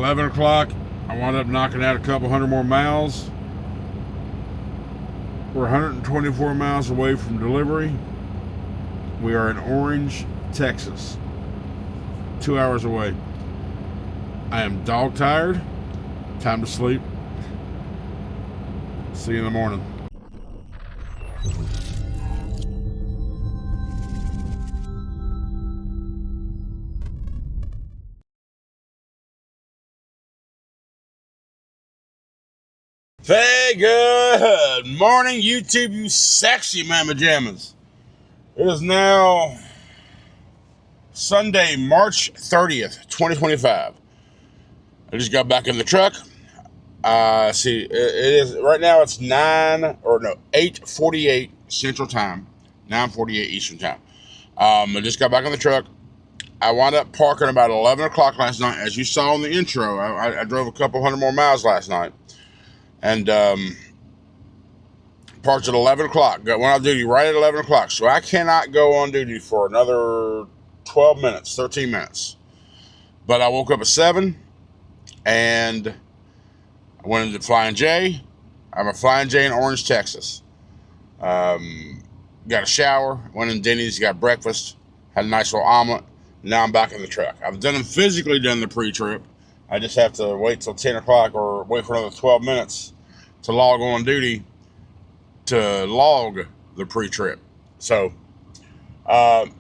11 o'clock, I wound up knocking out a couple hundred more miles. We're 124 miles away from delivery. We are in Orange, Texas. 2 hours away. I am dog tired. Time to sleep. See you in the morning. Hey, good morning, YouTube, you sexy mama jammas. It is now Sunday, March 30th, 2025. I just got back in the truck. It is right now. It's 8:48 Central Time, 9:48 Eastern Time. I just got back on the truck. I wound up parking about 11 o'clock last night. As you saw in the intro, I drove a couple hundred more miles last night. And parked at 11 o'clock. Went on duty right at 11 o'clock. So I cannot go on duty for another 12 minutes, 13 minutes. But I woke up at 7 and I went into Flying J. I'm a Flying J in Orange, Texas. Got a shower, went in Denny's, got breakfast, had a nice little omelet. Now I'm back in the truck. I've physically done the pre-trip. I just have to wait till 10 o'clock or wait for another 12 minutes to log on duty to log the pre-trip. So, I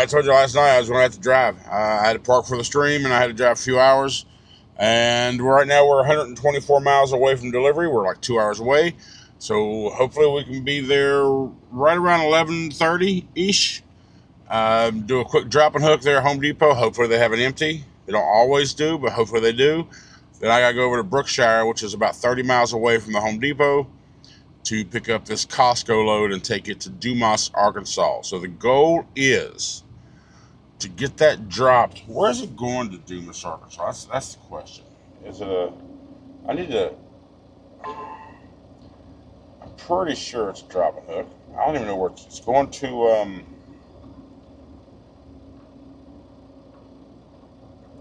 told you last night I was going to have to drive. I had to park for the stream and I had to drive a few hours. And right now we're 124 miles away from delivery. We're like 2 hours away. So hopefully we can be there right around 11:30-ish. Do a quick drop and hook there at Home Depot. Hopefully they have it empty. They don't always do, but hopefully they do. Then I got to go over to Brookshire, which is about 30 miles away from the Home Depot, to pick up this Costco load and take it to Dumas, Arkansas. So the goal is to get that dropped. Where is it going to Dumas, Arkansas? That's the question. I'm pretty sure it's a drop and hook. I don't even know where it's going to.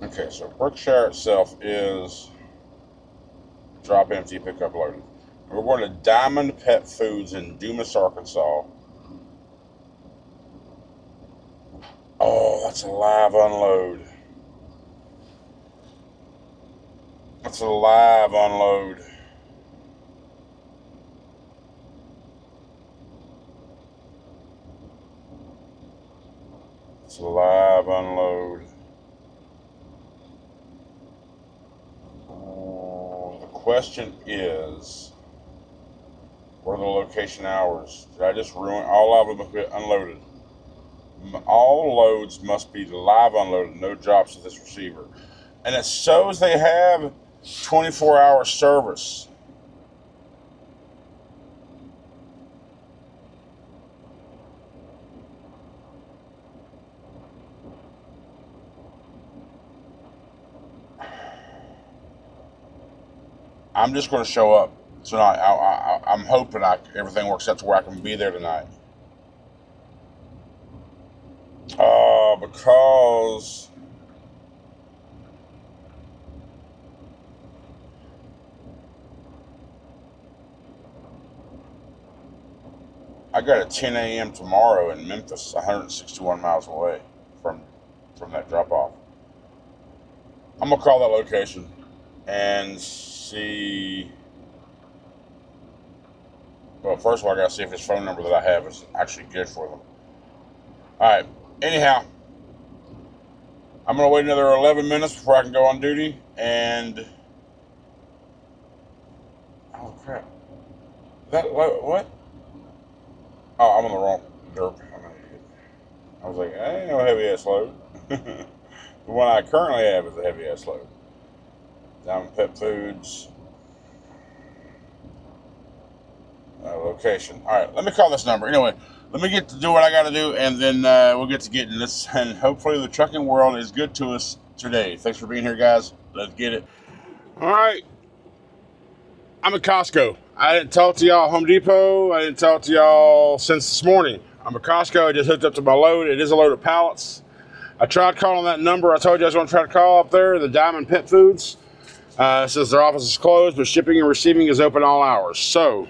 Okay, so Brookshire itself is drop empty, pick up loaded. We're going to Diamond Pet Foods in Dumas, Arkansas. Oh, that's a live unload. That's a live unload. It's a live unload. The question is, what are the location hours? Did I just ruin all of them? Get unloaded. All loads must be live unloaded, no drops with this receiver. And it shows they have 24-hour service. I'm just going to show up tonight. I'm hoping everything works out to where I can be there tonight. Because I got a 10 a.m. tomorrow in Memphis, 161 miles away from that drop-off. I'm going to call that location and see. Well, first of all, I got to see if his phone number that I have is actually good for them. All right. Anyhow, I'm going to wait another 11 minutes before I can go on duty. And oh crap! What? Oh, I'm on the wrong derp. I'm an idiot. I was like, I ain't no heavy ass load. The one I currently have is a heavy ass load. Diamond Pet Foods. Location. All right, let me call this number. Anyway, let me get to do what I got to do, and then we'll get to getting this. And hopefully the trucking world is good to us today. Thanks for being here, guys. Let's get it. All right. I'm at Costco. I didn't talk to y'all at Home Depot. I didn't talk to y'all since this morning. I'm at Costco. I just hooked up to my load. It is a load of pallets. I tried calling that number I told you I was going to try to call up there, the Diamond Pet Foods. It says their office is closed, but shipping and receiving is open all hours. So,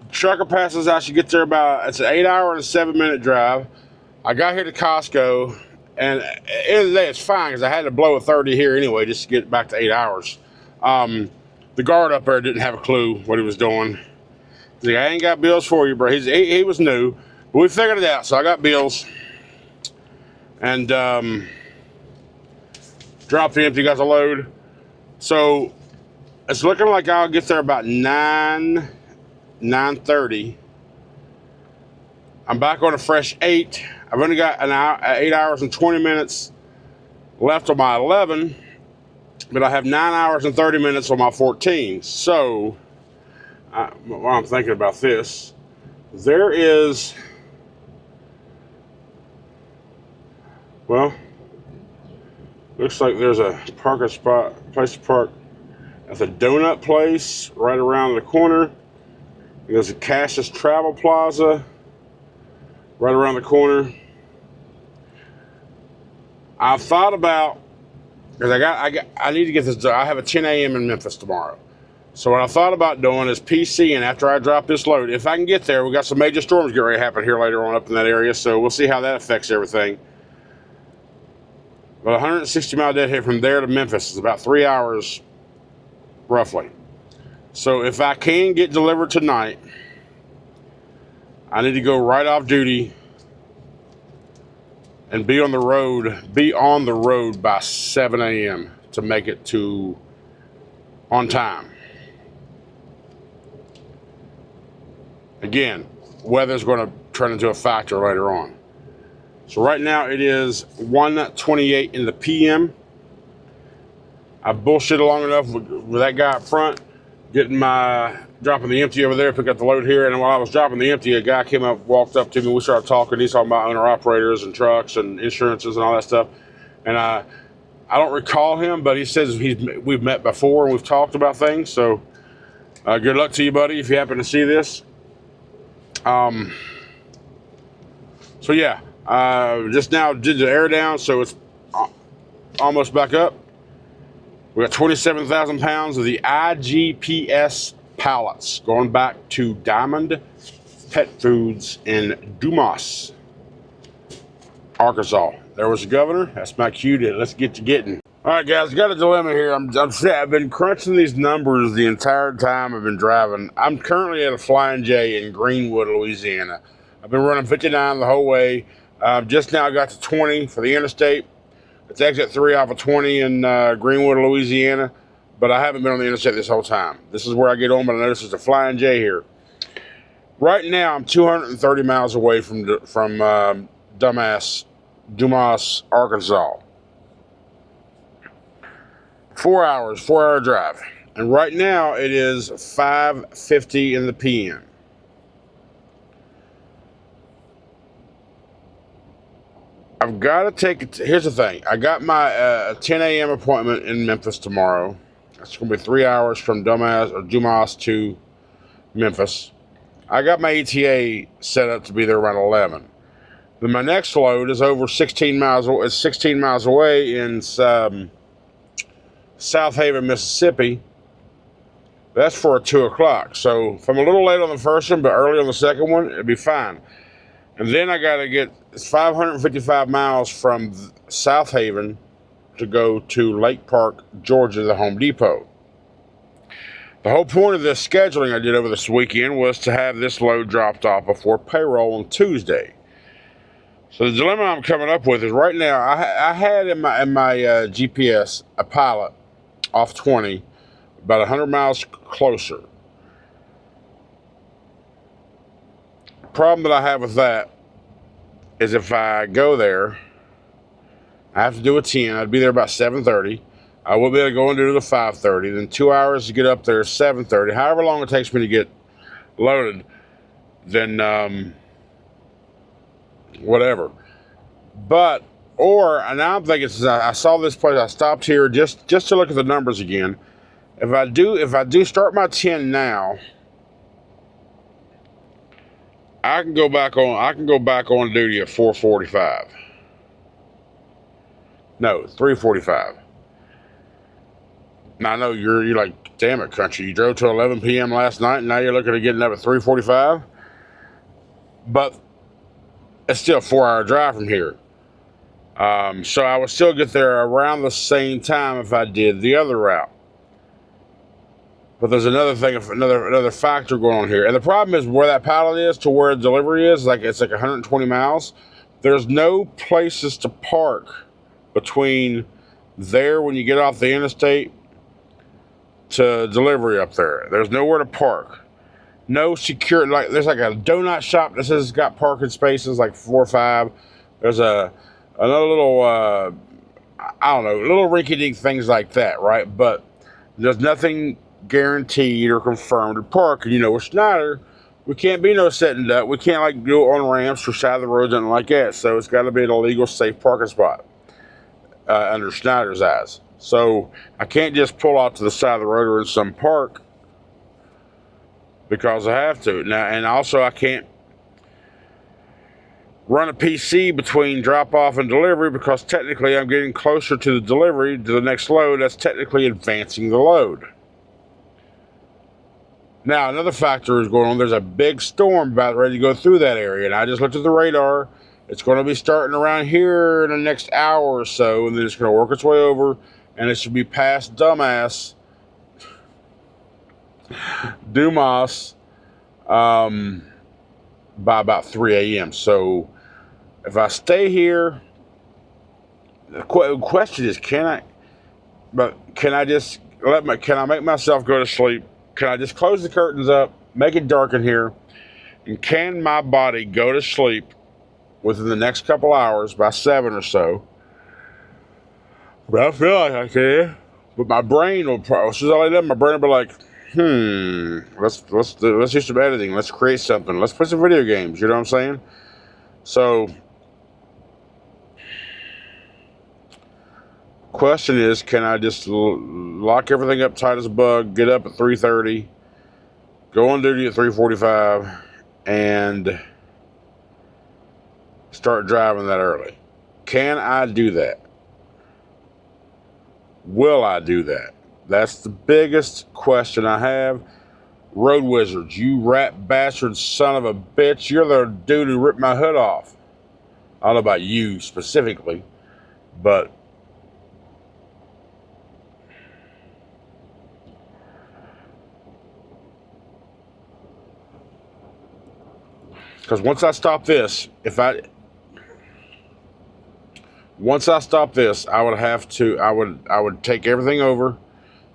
trucker passes out. You get there it's an 8-hour and a 7-minute drive. I got here to Costco, and at the end of the day, it's fine because I had to blow a 30 here anyway just to get back to 8 hours. The guard up there didn't have a clue what he was doing. He's like, I ain't got bills for you, bro. He was new, but we figured it out. So I got bills, and dropped the empty, got the load. So it's looking like I'll get there about 9:30. I'm back on a fresh 8. I've only got 8 hours and 20 minutes left on my 11, but I have 9 hours and 30 minutes on my 14. So while I'm thinking about this, there is, well, looks like there's a parking spot, place to park at the donut place right around the corner. There's a Cassius Travel Plaza right around the corner. I've thought about, because I need to get this. I have a 10 a.m. in Memphis tomorrow. So what I thought about doing is PC, and after I drop this load, if I can get there, we got some major storms getting ready to happen here later on up in that area. So we'll see how that affects everything. But 160-mile deadhead from there to Memphis is about 3 hours, roughly. So if I can get delivered tonight, I need to go right off duty and be on the road by 7 a.m. to make it to on time. Again, weather's going to turn into a factor later on. So right now it is 1:28 in the p.m. I bullshitted long enough with that guy up front, dropping the empty over there, pick up the load here. And while I was dropping the empty, a guy came up, walked up to me. We started talking. He's talking about owner-operators and trucks and insurances and all that stuff. And I don't recall him, but he says we've met before and we've talked about things. So good luck to you, buddy, if you happen to see this. So yeah. Just now did the air down, so it's almost back up. We got 27,000 pounds of the IGPS pallets going back to Diamond Pet Foods in Dumas, Arkansas. There was the governor. That's my cue to let's get to getting. All right, guys, got a dilemma here. I've been crunching these numbers the entire time I've been driving. I'm currently at a Flying J in Greenwood, Louisiana. I've been running 59 the whole way. Just now got to 20 for the interstate. It's exit 3 off of 20 in Greenwood, Louisiana. But I haven't been on the interstate this whole time. This is where I get on, but I notice there's a Flying J here. Right now, I'm 230 miles away from Dumas, Arkansas. 4 hours, 4-hour drive. And right now, it is 5:50 in the p.m. I've got to take it. Here's the thing. I got my 10 a.m. appointment in Memphis tomorrow. That's going to be 3 hours from Dumas to Memphis. I got my ETA set up to be there around 11. Then my next load is over 16 miles. It's 16 miles away in South Haven, Mississippi. That's for a 2 o'clock. So if I'm a little late on the first one, but early on the second one, it'll be fine. And then I got to get, it's 555 miles from South Haven to go to Lake Park, Georgia, the Home Depot. The whole point of this scheduling I did over this weekend was to have this load dropped off before payroll on Tuesday. So the dilemma I'm coming up with is right now, I had in my GPS a pilot off 20, about 100 miles closer. Problem that I have with that is if I go there, I have to do a 10. I'd be there about 7:30. I will be able to go and do the 5:30. Then 2 hours to get up there, 7:30. However long it takes me to get loaded, then whatever. But and now I'm thinking, since I saw this place, I stopped here just to look at the numbers again. If I do start my 10 now, I can go back on duty at 4:45. No, 3:45. Now I know you're like, damn it, country. You drove to 11 p.m. last night, and now you're looking at getting up at 3:45. But it's still a 4-hour drive from here. So I would still get there around the same time if I did the other route. But there's another thing, another factor going on here. And the problem is where that pallet is to where the delivery is, it's like 120 miles. There's no places to park between there when you get off the interstate to delivery up there. There's nowhere to park. No secure, there's like a donut shop that says it's got parking spaces, like 4 or 5. There's another little, I don't know, little rinky-dink things like that, right? But there's nothing guaranteed or confirmed to park. And with Schneider, we can't be no setting up. We can't do it on ramps or side of the roads, nothing like that. So it's got to be an illegal, safe parking spot under Schneider's eyes. So I can't just pull out to the side of the road or in some park because I have to. Now, and also I can't run a PC between drop-off and delivery because technically I'm getting closer to the delivery, to the next load. That's technically advancing the load. Now, another factor is going on. There's a big storm about ready to go through that area, and I just looked at the radar. It's going to be starting around here in the next hour or so, and then it's going to work its way over, and it should be past dumbass Dumas by about 3 a.m. So if I stay here, the question is, can I make myself go to sleep? Can I just close the curtains up, make it dark in here, and can my body go to sleep within the next couple hours by 7 or so? But I feel like I can. But my brain will probably, as soon as I lay down, my brain will be like, let's do some editing. Let's create something. Let's play some video games. You know what I'm saying? So, question is, can I just lock everything up tight as a bug, get up at 3:30, go on duty at 3:45, and start driving that early? Can I do that? Will I do that? That's the biggest question I have. Road Wizards, you rat bastard son of a bitch, you're the dude who ripped my hood off. I don't know about you specifically, but because once I stop this, I would take everything over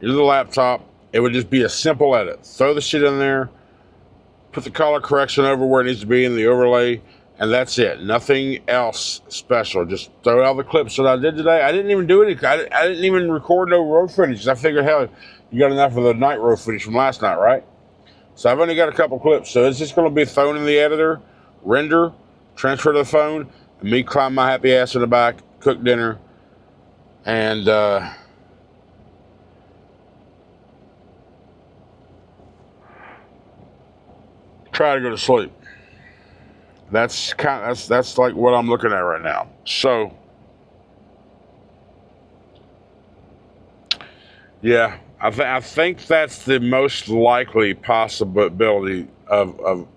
into the laptop. It would just be a simple edit. Throw the shit in there, put the color correction over where it needs to be in the overlay, and that's it. Nothing else special. Just throw out the clips that I did today. I didn't even do any. I didn't even record no road footage. I figured, hell, you got enough of the night road footage from last night, right? So I've only got a couple clips. So it's just going to be thrown in the editor, render, transfer to the phone, and me climb my happy ass in the back, cook dinner, and try to go to sleep. That's like what I'm looking at right now. So yeah, I think that's the most likely possibility of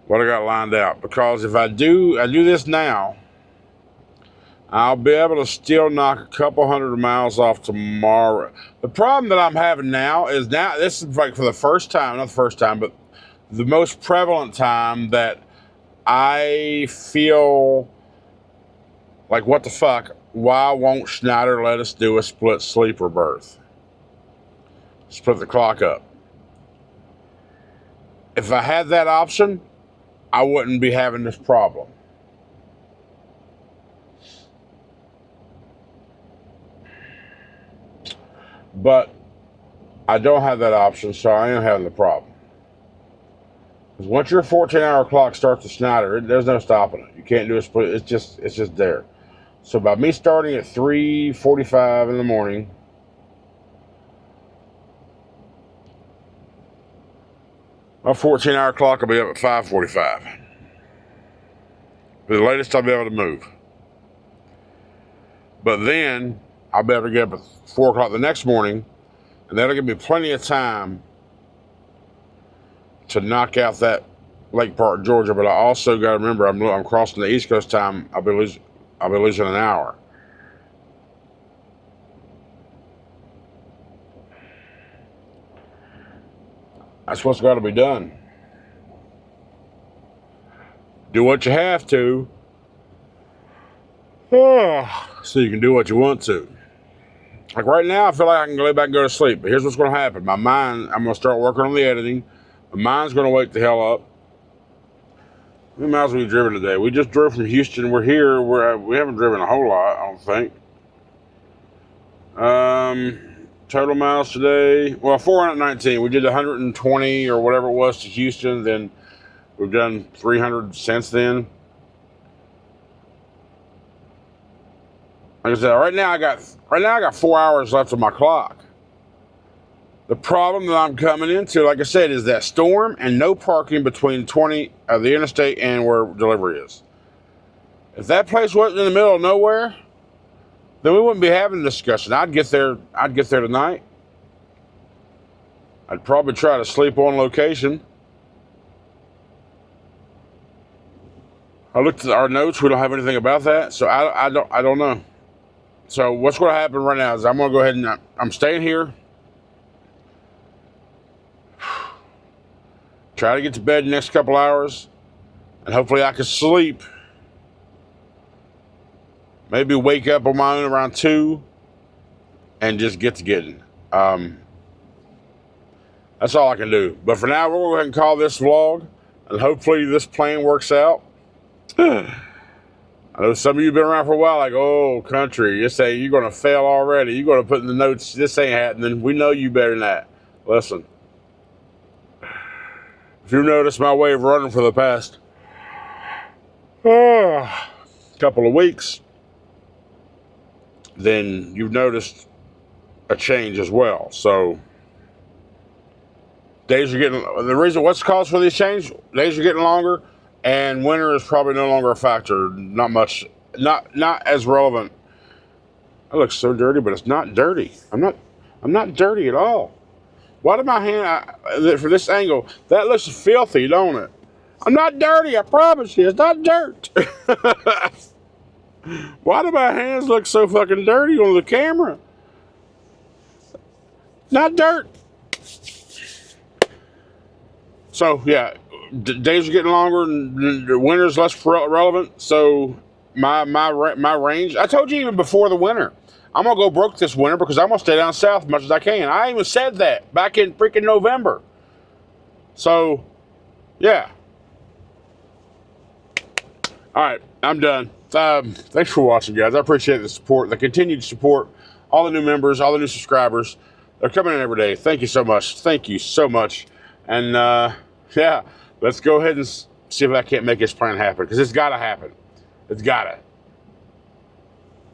what I got lined out. Because if I do this now, I'll be able to still knock a couple hundred miles off tomorrow. The problem that I'm having now is this is like for the first time, not the first time, but the most prevalent time that I feel like, what the fuck, why won't Schneider let us do a split sleeper berth? Split the clock up. If I had that option, I wouldn't be having this problem. But I don't have that option, so I am having the problem. Because once your 14-hour clock starts to Schneider, there's no stopping it. You can't do a split. It's just there. So by me starting at 3:45 in the morning, my 14-hour clock will be up at 5:45. The latest I'll be able to move. But then I'll be able to get up at 4 o'clock the next morning, and that'll give me plenty of time to knock out that Lake Park, Georgia. But I also got to remember, I'm crossing the East Coast time. I'll be losing an hour. That's what's got to be done. Do what you have to, so you can do what you want to. Like right now, I feel like I can lay back and go to sleep. But here's what's going to happen. My mind, I'm going to start working on the editing. My mind's going to wake the hell up. We might as well be driven today. We just drove from Houston. We're here. We haven't driven a whole lot, I don't think. Total miles today, well, 419. We did 120 or whatever it was to Houston. Then we've done 300 since then. Like I said, right now I got 4 hours left on my clock. The problem that I'm coming into, like I said, is that storm and no parking between the interstate and where delivery is. If that place wasn't in the middle of nowhere, then we wouldn't be having a discussion. I'd get there tonight. I'd probably try to sleep on location. I looked at our notes. We don't have anything about that, so I don't know. So what's going to happen right now is I'm going to go ahead and I'm staying here. Try to get to bed in the next couple hours, and hopefully I can sleep. Maybe wake up on my own around 2 and just get to getting. That's all I can do. But for now, we're going to go ahead and call this vlog, and hopefully this plan works out. I know some of you have been around for a while, like, oh, country, you say you're going to fail already. You're going to put in the notes, this ain't happening. We know you better than that. Listen, if you notice my way of running for the past couple of weeks, then you've noticed a change as well. So days are getting, the reason what's the cause for this change, days are getting longer, and winter is probably no longer a factor. Not much, not as relevant. I look so dirty, but it's not dirty. I'm not dirty at all. Why did my hand, for this angle, that looks filthy, don't it? I'm not dirty, I promise you, it's not dirt. Why do my hands look so fucking dirty on the camera? Not dirt. So, yeah, days are getting longer and the winter's less relevant. So, my range, I told you even before the winter, I'm going to go broke this winter because I'm going to stay down south as much as I can. I even said that back in freaking November. So, yeah. All right, I'm done. Thanks for watching, guys. I appreciate the support, the continued support, all the new members, all the new subscribers. They're coming in every day. Thank you so much. Thank you so much. And, yeah, let's go ahead and see if I can't make this plan happen, because it's got to happen. It's got to.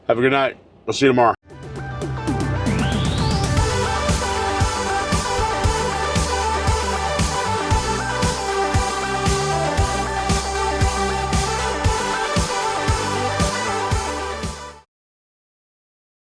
Have a good night. We'll see you tomorrow.